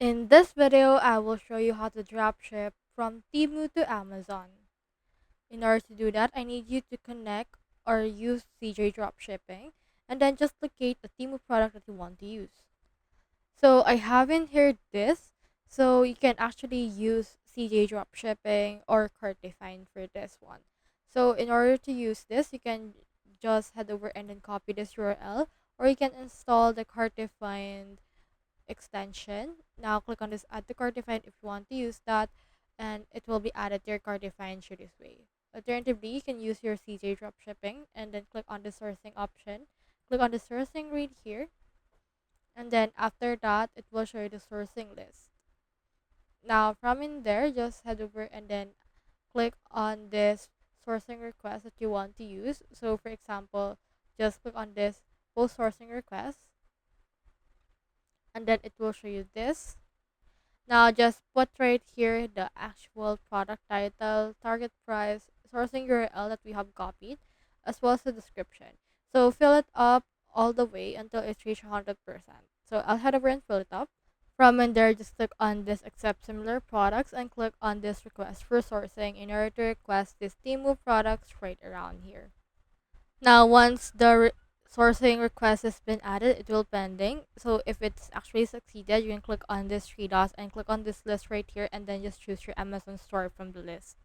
In this video, I will show you how to dropship from Temu to Amazon. In order to do that, I need you to connect or use CJ dropshipping and then just locate the Temu product that you want to use. So I have in here this, so you can actually use CJ dropshipping or Cartifine for this one. So in order to use this, you can just head over and then copy this URL, or you can install the Cartifine extension. Now click on this add to Cartifine if you want to use that, and it will be added to your Cartifine through this way. Alternatively, you can use your CJ dropshipping and then click on the sourcing option. Click on the sourcing right here, and then after that, it will show you the sourcing list. Now from in there, just head over and then click on this sourcing request that you want to use. So for example, just click on this post sourcing request, and then it will show you this. Now just put right here the actual product title, target price, sourcing URL that we have copied, as well as the description. So fill it up all the way until it reaches 100%. So I'll head over and fill it up. From in there, just click on this accept similar products and click on this request for sourcing in order to request this Temu products right around here. Now, once the sourcing request has been added, it will pending. So if it's actually succeeded, you can click on this three dots and click on this list right here, and then just choose your Amazon store from the list.